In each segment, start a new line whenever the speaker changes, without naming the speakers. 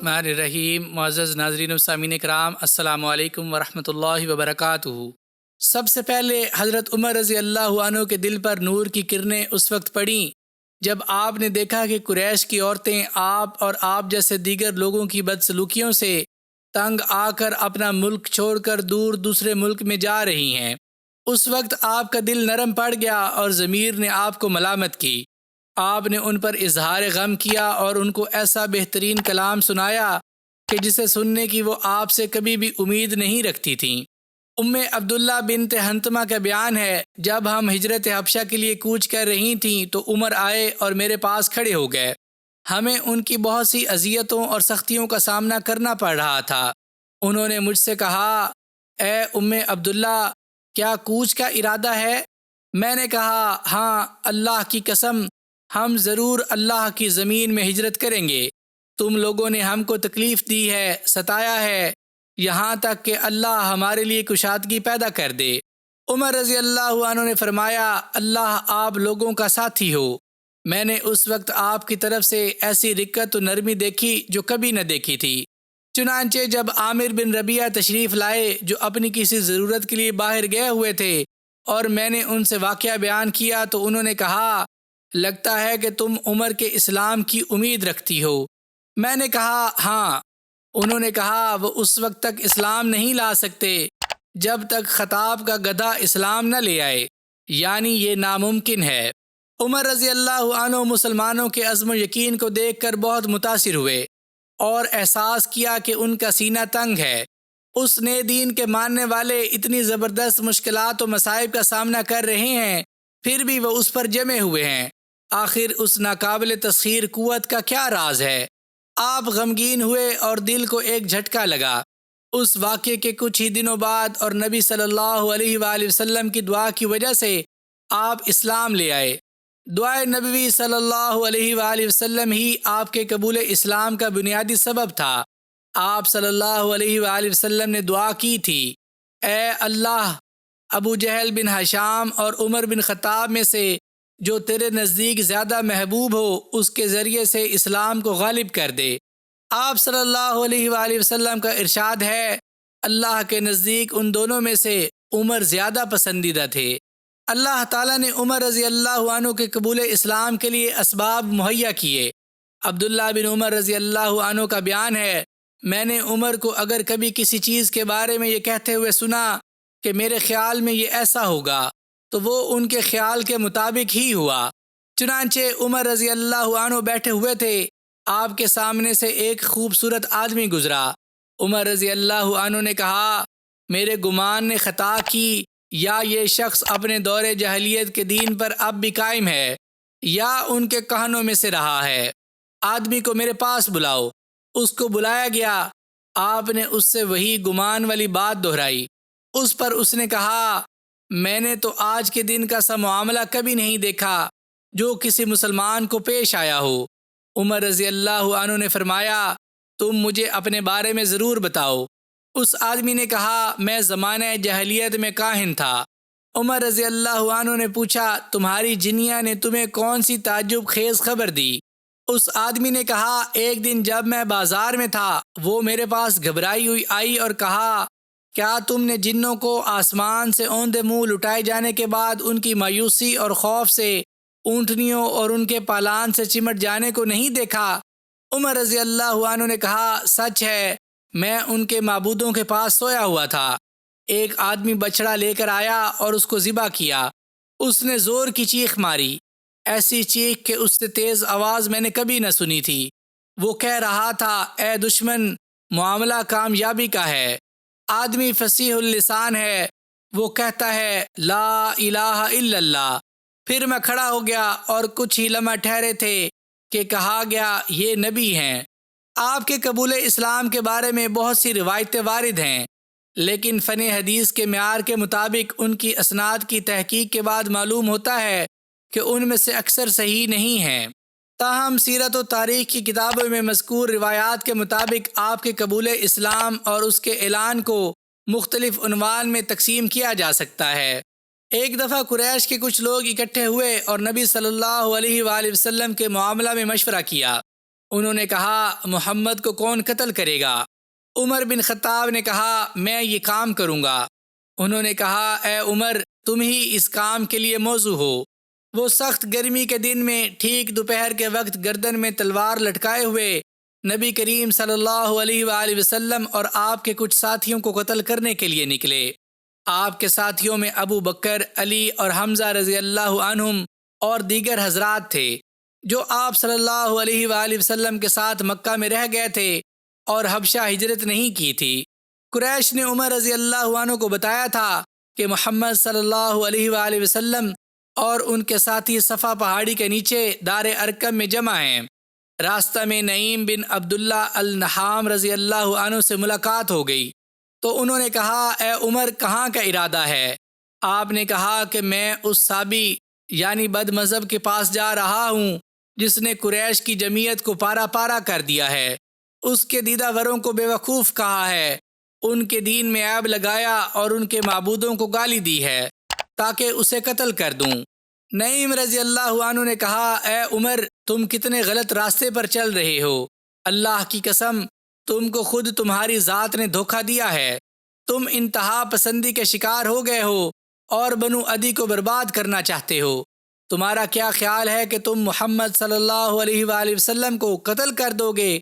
الرحمن الرحیم۔ معزز ناظرین و سامعین کرام، السلام علیکم ورحمۃ اللہ وبرکاتہ۔ سب سے پہلے حضرت عمر رضی اللہ عنہ کے دل پر نور کی کرنیں اس وقت پڑیں جب آپ نے دیکھا کہ قریش کی عورتیں آپ اور آپ جیسے دیگر لوگوں کی بدسلوکیوں سے تنگ آ کر اپنا ملک چھوڑ کر دور دوسرے ملک میں جا رہی ہیں۔ اس وقت آپ کا دل نرم پڑ گیا اور ضمیر نے آپ کو ملامت کی۔ آپ نے ان پر اظہار غم کیا اور ان کو ایسا بہترین کلام سنایا کہ جسے سننے کی وہ آپ سے کبھی بھی امید نہیں رکھتی تھیں۔ عبداللہ بنت حنتمہ کا بیان ہے، جب ہم ہجرت حبشہ کے لیے کوچ کر رہی تھیں تو عمر آئے اور میرے پاس کھڑے ہو گئے۔ ہمیں ان کی بہت سی اذیتوں اور سختیوں کا سامنا کرنا پڑ رہا تھا۔ انہوں نے مجھ سے کہا، اے عبداللہ، کیا کوچ کا ارادہ ہے؟ میں نے کہا، ہاں، اللہ کی قسم، ہم ضرور اللہ کی زمین میں ہجرت کریں گے۔ تم لوگوں نے ہم کو تکلیف دی ہے، ستایا ہے، یہاں تک کہ اللہ ہمارے لیے کشادگی پیدا کر دے۔ عمر رضی اللہ عنہ نے فرمایا، اللہ آپ لوگوں کا ساتھی ہو۔ میں نے اس وقت آپ کی طرف سے ایسی رقت و نرمی دیکھی جو کبھی نہ دیکھی تھی۔ چنانچہ جب عامر بن ربیعہ تشریف لائے جو اپنی کسی ضرورت کے لیے باہر گئے ہوئے تھے اور میں نے ان سے واقعہ بیان کیا تو انہوں نے کہا، لگتا ہے کہ تم عمر کے اسلام کی امید رکھتی ہو۔ میں نے کہا، ہاں۔ انہوں نے کہا، وہ اس وقت تک اسلام نہیں لا سکتے جب تک خطاب کا گدھا اسلام نہ لے آئے، یعنی یہ ناممکن ہے۔ عمر رضی اللہ عنہ مسلمانوں کے عزم و یقین کو دیکھ کر بہت متاثر ہوئے اور احساس کیا کہ ان کا سینہ تنگ ہے۔ اس نئے دین کے ماننے والے اتنی زبردست مشکلات و مصائب کا سامنا کر رہے ہیں، پھر بھی وہ اس پر جمے ہوئے ہیں۔ آخر اس ناقابل تسخیر قوت کا کیا راز ہے؟ آپ غمگین ہوئے اور دل کو ایک جھٹکا لگا۔ اس واقعے کے کچھ ہی دنوں بعد اور نبی صلی اللہ علیہ وآلہ وسلم کی دعا کی وجہ سے آپ اسلام لے آئے۔ دعائے نبوی صلی اللہ علیہ وآلہ وسلم ہی آپ کے قبول اسلام کا بنیادی سبب تھا۔ آپ صلی اللہ علیہ وآلہ وسلم نے دعا کی تھی، اے اللہ، ابو جہل بن ہشام اور عمر بن خطاب میں سے جو تیرے نزدیک زیادہ محبوب ہو اس کے ذریعے سے اسلام کو غالب کر دے۔ آپ صلی اللہ علیہ وآلہ وسلم کا ارشاد ہے، اللہ کے نزدیک ان دونوں میں سے عمر زیادہ پسندیدہ تھے۔ اللہ تعالیٰ نے عمر رضی اللہ عنہ کے قبول اسلام کے لیے اسباب مہیا کیے۔ عبداللہ بن عمر رضی اللہ عنہ کا بیان ہے، میں نے عمر کو اگر کبھی کسی چیز کے بارے میں یہ کہتے ہوئے سنا کہ میرے خیال میں یہ ایسا ہوگا تو وہ ان کے خیال کے مطابق ہی ہوا۔ چنانچہ عمر رضی اللہ عنہ بیٹھے ہوئے تھے، آپ کے سامنے سے ایک خوبصورت آدمی گزرا۔ عمر رضی اللہ عنہ نے کہا، میرے گمان نے خطا کی، یا یہ شخص اپنے دور جاہلیت کے دین پر اب بھی قائم ہے یا ان کے کہنوں میں سے رہا ہے۔ آدمی کو میرے پاس بلاؤ۔ اس کو بلایا گیا۔ آپ نے اس سے وہی گمان والی بات دہرائی۔ اس پر اس نے کہا، میں نے تو آج کے دن کا سا معاملہ کبھی نہیں دیکھا جو کسی مسلمان کو پیش آیا ہو۔ عمر رضی اللہ عنہ نے فرمایا، تم مجھے اپنے بارے میں ضرور بتاؤ۔ اس آدمی نے کہا، میں زمانہ جاہلیت میں کاہن تھا۔ عمر رضی اللہ عنہ نے پوچھا، تمہاری جنیاں نے تمہیں کون سی تعجب خیز خبر دی؟ اس آدمی نے کہا، ایک دن جب میں بازار میں تھا، وہ میرے پاس گھبرائی ہوئی آئی اور کہا، کیا تم نے جنوں کو آسمان سے اوندے منہ لٹائے جانے کے بعد ان کی مایوسی اور خوف سے اونٹنیوں اور ان کے پالان سے چمٹ جانے کو نہیں دیکھا؟ عمر رضی اللہ عنہ نے کہا، سچ ہے، میں ان کے معبودوں کے پاس سویا ہوا تھا۔ ایک آدمی بچڑا لے کر آیا اور اس کو ذبح کیا۔ اس نے زور کی چیخ ماری، ایسی چیخ کہ اس سے تیز آواز میں نے کبھی نہ سنی تھی۔ وہ کہہ رہا تھا، اے دشمن، معاملہ کامیابی کا ہے۔ آدمی فصیح اللسان ہے، وہ کہتا ہے، لا الہ الا اللہ۔ پھر میں کھڑا ہو گیا اور کچھ ہی لمحہ ٹھہرے تھے کہ کہا گیا، یہ نبی ہیں۔ آپ کے قبول اسلام کے بارے میں بہت سی روایتیں وارد ہیں، لیکن فن حدیث کے معیار کے مطابق ان کی اسناد کی تحقیق کے بعد معلوم ہوتا ہے کہ ان میں سے اکثر صحیح نہیں ہیں۔ تاہم سیرت و تاریخ کی کتابوں میں مذکور روایات کے مطابق آپ کے قبول اسلام اور اس کے اعلان کو مختلف عنوان میں تقسیم کیا جا سکتا ہے۔ ایک دفعہ قریش کے کچھ لوگ اکٹھے ہوئے اور نبی صلی اللہ علیہ وآلہ وسلم کے معاملہ میں مشورہ کیا۔ انہوں نے کہا محمد کو کون قتل کرے گا؟ عمر بن خطاب نے کہا میں یہ کام کروں گا۔ انہوں نے کہا اے عمر تم ہی اس کام کے لیے موزوں ہو۔ وہ سخت گرمی کے دن میں ٹھیک دوپہر کے وقت گردن میں تلوار لٹکائے ہوئے نبی کریم صلی اللہ علیہ وآلہ وسلم اور آپ کے کچھ ساتھیوں کو قتل کرنے کے لیے نکلے۔ آپ کے ساتھیوں میں ابو بکر، علی اور حمزہ رضی اللہ عنہم اور دیگر حضرات تھے جو آپ صلی اللہ علیہ وآلہ وسلم کے ساتھ مکہ میں رہ گئے تھے اور حبشہ ہجرت نہیں کی تھی۔ قریش نے عمر رضی اللہ عنہ کو بتایا تھا کہ محمد صلی اللہ علیہ وآلہ وسلم اور ان کے ساتھی صفا پہاڑی کے نیچے دار ارقم میں جمع ہیں۔ راستہ میں نعیم بن عبداللہ النحام رضی اللہ عنہ سے ملاقات ہو گئی تو انہوں نے کہا اے عمر کہاں کا ارادہ ہے؟ آپ نے کہا کہ میں اس صابی یعنی بد مذہب کے پاس جا رہا ہوں جس نے قریش کی جمعیت کو پارا پارا کر دیا ہے، اس کے دیدہ وروں کو بے وقوف کہا ہے، ان کے دین میں عیب لگایا اور ان کے معبودوں کو گالی دی ہے تاکہ اسے قتل کر دوں۔ نعیم رضی اللہ عنہ نے کہا اے عمر تم کتنے غلط راستے پر چل رہے ہو، اللہ کی قسم تم کو خود تمہاری ذات نے دھوکہ دیا ہے، تم انتہا پسندی کے شکار ہو گئے ہو اور بنو عدی کو برباد کرنا چاہتے ہو۔ تمہارا کیا خیال ہے کہ تم محمد صلی اللہ علیہ وآلہ وسلم کو قتل کر دو گے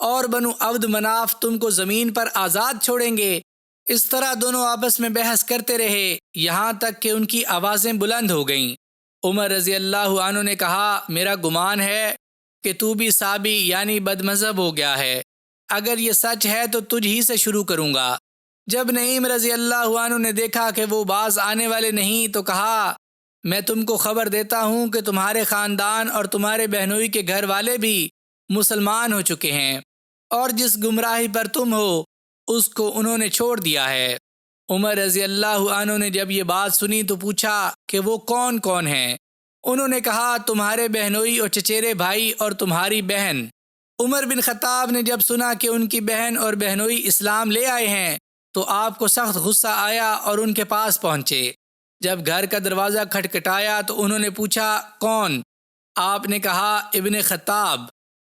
اور بنو عبد مناف تم کو زمین پر آزاد چھوڑیں گے؟ اس طرح دونوں آپس میں بحث کرتے رہے یہاں تک کہ ان کی آوازیں بلند ہو گئیں۔ عمر رضی اللہ عنہ نے کہا میرا گمان ہے کہ تو بھی صابی یعنی بد مذہب ہو گیا ہے، اگر یہ سچ ہے تو تجھ ہی سے شروع کروں گا۔ جب نعیم رضی اللہ عنہ نے دیکھا کہ وہ باز آنے والے نہیں تو کہا میں تم کو خبر دیتا ہوں کہ تمہارے خاندان اور تمہارے بہنوئی کے گھر والے بھی مسلمان ہو چکے ہیں اور جس گمراہی پر تم ہو اس کو انہوں نے چھوڑ دیا ہے۔ عمر رضی اللہ عنہ نے جب یہ بات سنی تو پوچھا کہ وہ کون کون ہیں؟ انہوں نے کہا تمہارے بہنوئی اور چچیرے بھائی اور تمہاری بہن۔ عمر بن خطاب نے جب سنا کہ ان کی بہن اور بہنوئی اسلام لے آئے ہیں تو آپ کو سخت غصہ آیا اور ان کے پاس پہنچے۔ جب گھر کا دروازہ کھٹکھٹایا تو انہوں نے پوچھا کون؟ آپ نے کہا ابن خطاب۔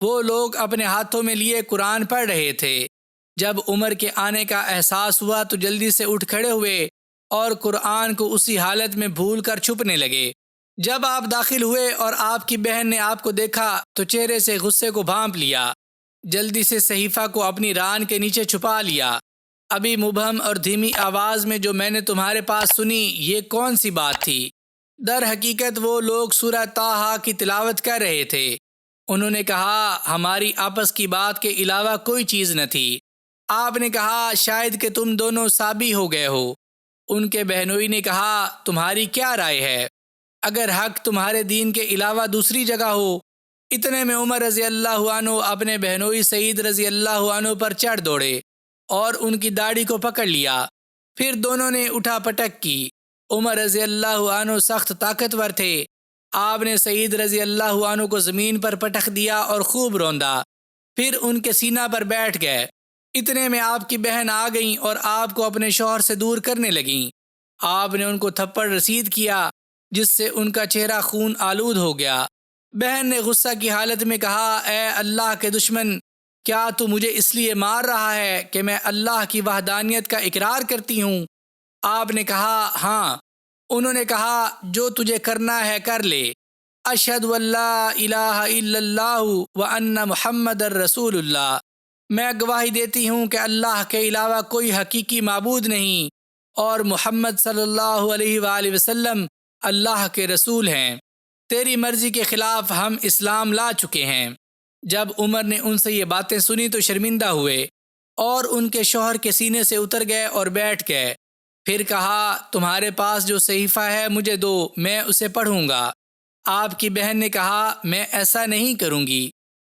وہ لوگ اپنے ہاتھوں میں لیے قرآن پڑھ رہے تھے۔ جب عمر کے آنے کا احساس ہوا تو جلدی سے اٹھ کھڑے ہوئے اور قرآن کو اسی حالت میں بھول کر چھپنے لگے۔ جب آپ داخل ہوئے اور آپ کی بہن نے آپ کو دیکھا تو چہرے سے غصے کو بھانپ لیا، جلدی سے صحیفہ کو اپنی ران کے نیچے چھپا لیا۔ ابھی مبہم اور دھیمی آواز میں جو میں نے تمہارے پاس سنی یہ کون سی بات تھی؟ در حقیقت وہ لوگ سورہ طٰہٰ کی تلاوت کر رہے تھے۔ انہوں نے کہا ہماری آپس کی بات کے علاوہ کوئی چیز نہ تھی۔ آپ نے کہا شاید کہ تم دونوں صابی ہو گئے ہو۔ ان کے بہنوئی نے کہا تمہاری کیا رائے ہے؟ اگر حق تمہارے دین کے علاوہ دوسری جگہ ہو۔ اتنے میں عمر رضی اللہ عنہ اپنے بہنوئی سعید رضی اللہ عنہ پر چڑھ دوڑے اور ان کی داڑھی کو پکڑ لیا، پھر دونوں نے اٹھا پٹک کی۔ عمر رضی اللہ عنہ سخت طاقتور تھے، آپ نے سعید رضی اللہ عنہ کو زمین پر پٹک دیا اور خوب روندا، پھر ان کے سینہ پر بیٹھ گئے۔ اتنے میں آپ کی بہن آ گئیں اور آپ کو اپنے شوہر سے دور کرنے لگیں۔ آپ نے ان کو تھپڑ رسید کیا جس سے ان کا چہرہ خون آلود ہو گیا۔ بہن نے غصہ کی حالت میں کہا اے اللہ کے دشمن، کیا تو مجھے اس لیے مار رہا ہے کہ میں اللہ کی وحدانیت کا اقرار کرتی ہوں؟ آپ نے کہا ہاں۔ انہوں نے کہا جو تجھے کرنا ہے کر لے۔ اشہد ان لا الہ الا اللہ وان محمد الرسول اللہ۔ میں گواہی دیتی ہوں کہ اللہ کے علاوہ کوئی حقیقی معبود نہیں اور محمد صلی اللہ علیہ وآلہ وسلم اللہ کے رسول ہیں۔ تیری مرضی کے خلاف ہم اسلام لا چکے ہیں۔ جب عمر نے ان سے یہ باتیں سنی تو شرمندہ ہوئے اور ان کے شوہر کے سینے سے اتر گئے اور بیٹھ گئے۔ پھر کہا تمہارے پاس جو صحیفہ ہے مجھے دو، میں اسے پڑھوں گا۔ آپ کی بہن نے کہا میں ایسا نہیں کروں گی۔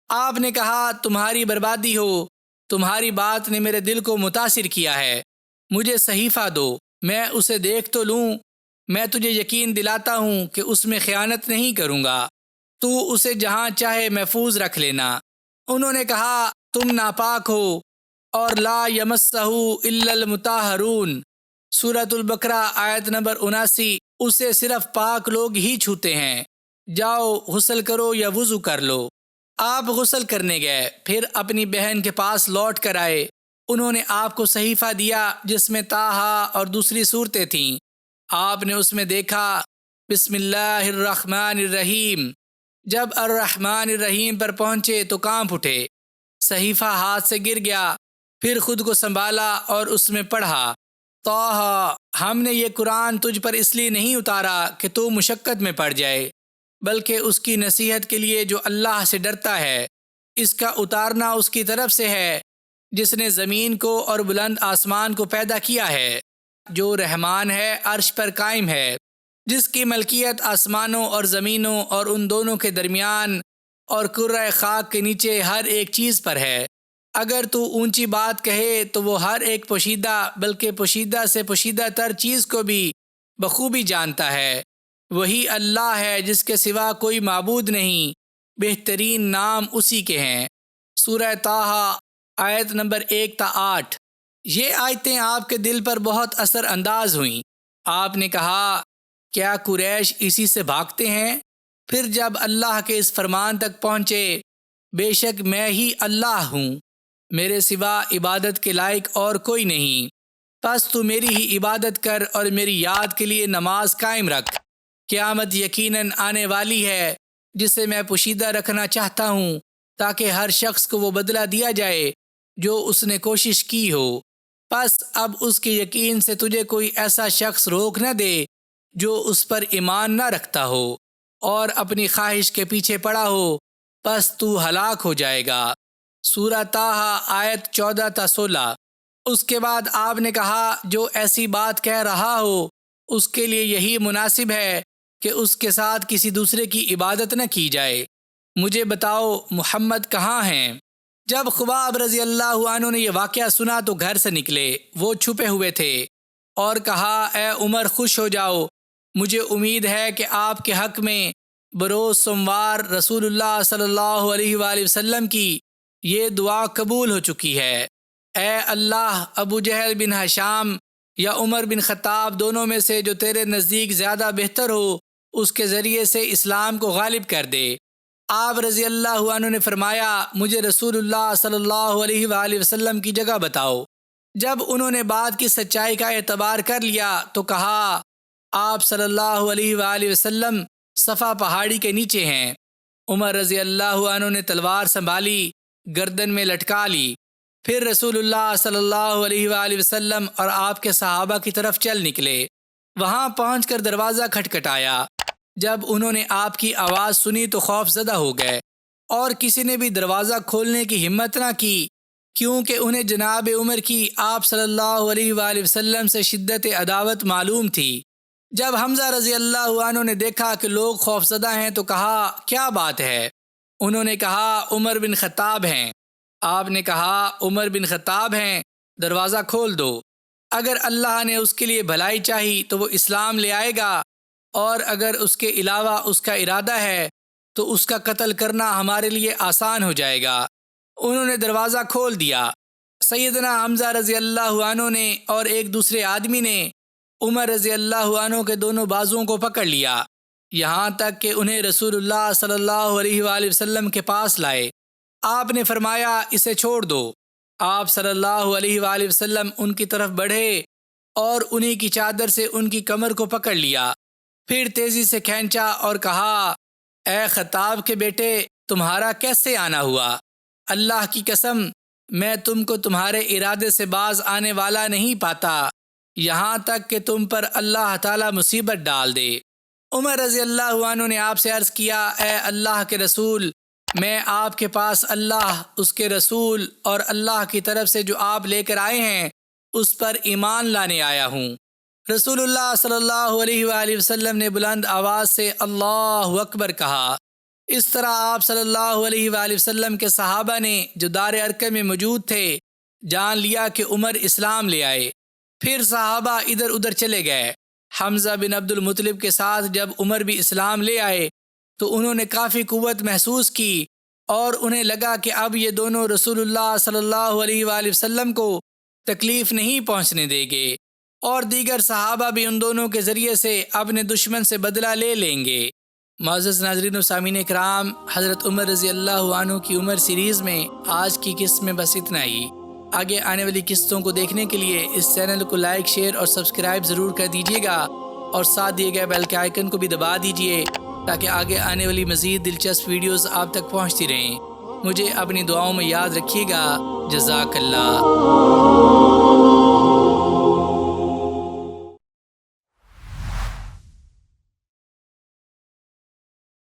آپ نے کہا تمہاری بربادی ہو، تمہاری بات نے میرے دل کو متاثر کیا ہے، مجھے صحیفہ دو، میں اسے دیکھ تو لوں۔ میں تجھے یقین دلاتا ہوں کہ اس میں خیانت نہیں کروں گا، تو اسے جہاں چاہے محفوظ رکھ لینا۔ انہوں نے کہا تم ناپاک ہو اور لا یمسہ الا المطہرون، سورۃ البقرہ آیت نمبر 79، اسے صرف پاک لوگ ہی چھوتے ہیں۔ جاؤ غسل کرو یا وضو کر لو۔ آپ غسل کرنے گئے، پھر اپنی بہن کے پاس لوٹ کر آئے۔ انہوں نے آپ کو صحیفہ دیا جس میں طٰہٰ اور دوسری صورتیں تھیں۔ آپ نے اس میں دیکھا بسم اللہ الرحمن الرحیم۔ جب الرحمن الرحیم پر پہنچے تو کانپ اٹھے، صحیفہ ہاتھ سے گر گیا، پھر خود کو سنبھالا اور اس میں پڑھا، طٰہٰ، ہم نے یہ قرآن تجھ پر اس لیے نہیں اتارا کہ تو مشقت میں پڑ جائے، بلکہ اس کی نصیحت کے لیے جو اللہ سے ڈرتا ہے۔ اس کا اتارنا اس کی طرف سے ہے جس نے زمین کو اور بلند آسمان کو پیدا کیا ہے، جو رحمان ہے، عرش پر قائم ہے، جس کی ملکیت آسمانوں اور زمینوں اور ان دونوں کے درمیان اور کرۂ خاک کے نیچے ہر ایک چیز پر ہے۔ اگر تو اونچی بات کہے تو وہ ہر ایک پوشیدہ بلکہ پوشیدہ سے پوشیدہ تر چیز کو بھی بخوبی جانتا ہے۔ وہی اللہ ہے جس کے سوا کوئی معبود نہیں، بہترین نام اسی کے ہیں۔ سورہ طٰہٰ آیت نمبر 1 تا 8۔ یہ آیتیں آپ کے دل پر بہت اثر انداز ہوئیں۔ آپ نے کہا، کیا قریش اسی سے بھاگتے ہیں؟ پھر جب اللہ کے اس فرمان تک پہنچے، بے شک میں ہی اللہ ہوں، میرے سوا عبادت کے لائق اور کوئی نہیں، پس تو میری ہی عبادت کر اور میری یاد کے لیے نماز قائم رکھ۔ قیامت یقیناً آنے والی ہے جسے میں پوشیدہ رکھنا چاہتا ہوں تاکہ ہر شخص کو وہ بدلہ دیا جائے جو اس نے کوشش کی ہو۔ پس اب اس کے یقین سے تجھے کوئی ایسا شخص روک نہ دے جو اس پر ایمان نہ رکھتا ہو اور اپنی خواہش کے پیچھے پڑا ہو، پس تو ہلاک ہو جائے گا۔ سورہ طٰہٰ آیت 14 تا 16۔ اس کے بعد آپ نے کہا، جو ایسی بات کہہ رہا ہو اس کے لیے یہی مناسب ہے کہ اس کے ساتھ کسی دوسرے کی عبادت نہ کی جائے۔ مجھے بتاؤ محمد کہاں ہیں؟ جب خباب رضی اللہ عنہ نے یہ واقعہ سنا تو گھر سے نکلے، وہ چھپے ہوئے تھے، اور کہا، اے عمر خوش ہو جاؤ، مجھے امید ہے کہ آپ کے حق میں بروز سوموار رسول اللہ صلی اللہ علیہ وآلہ وسلم کی یہ دعا قبول ہو چکی ہے۔ اے اللہ، ابو جہل بن ہشام یا عمر بن خطاب دونوں میں سے جو تیرے نزدیک زیادہ بہتر ہو اس کے ذریعے سے اسلام کو غالب کر دے۔ آپ رضی اللہ عنہ نے فرمایا، مجھے رسول اللہ صلی اللہ علیہ وآلہ وسلم کی جگہ بتاؤ۔ جب انہوں نے بات کی سچائی کا اعتبار کر لیا تو کہا، آپ صلی اللہ علیہ وآلہ وسلم صفا پہاڑی کے نیچے ہیں۔ عمر رضی اللہ عنہ نے تلوار سنبھالی، گردن میں لٹکا لی، پھر رسول اللہ صلی اللہ علیہ وآلہ وسلم اور آپ کے صحابہ کی طرف چل نکلے۔ وہاں پہنچ کر دروازہ کھٹکھٹایا۔ جب انہوں نے آپ کی آواز سنی تو خوف زدہ ہو گئے، اور کسی نے بھی دروازہ کھولنے کی ہمت نہ کی، کیونکہ انہیں جناب عمر کی آپ صلی اللہ علیہ وآلہ وسلم سے شدت عداوت معلوم تھی۔ جب حمزہ رضی اللہ عنہ نے دیکھا کہ لوگ خوف زدہ ہیں تو کہا، کیا بات ہے؟ انہوں نے کہا، عمر بن خطاب ہیں۔ آپ نے کہا، عمر بن خطاب ہیں، دروازہ کھول دو۔ اگر اللہ نے اس کے لیے بھلائی چاہی تو وہ اسلام لے آئے گا، اور اگر اس کے علاوہ اس کا ارادہ ہے تو اس کا قتل کرنا ہمارے لیے آسان ہو جائے گا۔ انہوں نے دروازہ کھول دیا۔ سیدنا حمزہ رضی اللہ عنہ نے اور ایک دوسرے آدمی نے عمر رضی اللہ عنہ کے دونوں بازوؤں کو پکڑ لیا، یہاں تک کہ انہیں رسول اللہ صلی اللہ علیہ وآلہ وسلم کے پاس لائے۔ آپ نے فرمایا، اسے چھوڑ دو۔ آپ صلی اللہ علیہ وآلہ وسلم ان کی طرف بڑھے اور انہی کی چادر سے ان کی کمر کو پکڑ لیا، پھر تیزی سے کھینچا اور کہا، اے خطاب کے بیٹے، تمہارا کیسے آنا ہوا؟ اللہ کی قسم، میں تم کو تمہارے ارادے سے باز آنے والا نہیں پاتا، یہاں تک کہ تم پر اللہ تعالی مصیبت ڈال دے۔ عمر رضی اللہ عنہ نے آپ سے عرض کیا، اے اللہ کے رسول، میں آپ کے پاس اللہ، اس کے رسول اور اللہ کی طرف سے جو آپ لے کر آئے ہیں اس پر ایمان لانے آیا ہوں۔ رسول اللہ صلی اللہ علیہ وآلہ وسلم نے بلند آواز سے اللہ اکبر کہا۔ اس طرح آپ صلی اللہ علیہ وآلہ وسلم کے صحابہ نے جو دار ارقم میں موجود تھے جان لیا کہ عمر اسلام لے آئے۔ پھر صحابہ ادھر ادھر چلے گئے۔ حمزہ بن عبد المطلب کے ساتھ جب عمر بھی اسلام لے آئے تو انہوں نے کافی قوت محسوس کی، اور انہیں لگا کہ اب یہ دونوں رسول اللہ صلی اللہ علیہ وآلہ وسلم کو تکلیف نہیں پہنچنے دیں گے، اور دیگر صحابہ بھی ان دونوں کے ذریعے سے اپنے دشمن سے بدلہ لے لیں گے۔ معزز ناظرین و سامعین کرام، حضرت عمر رضی اللہ عنہ کی عمر سیریز میں آج کی قسط میں بس اتنا ہی۔ آگے آنے والی قسطوں کو دیکھنے کے لیے اس چینل کو لائک، شیئر اور سبسکرائب ضرور کر دیجیے گا، اور ساتھ دیے گئے بیل کے آئیکن کو بھی دبا دیجیے تاکہ آگے آنے والی مزید دلچسپ ویڈیوز آپ تک پہنچتی رہیں۔ مجھے اپنی دعاؤں میں یاد رکھیے گا۔ جزاک اللہ۔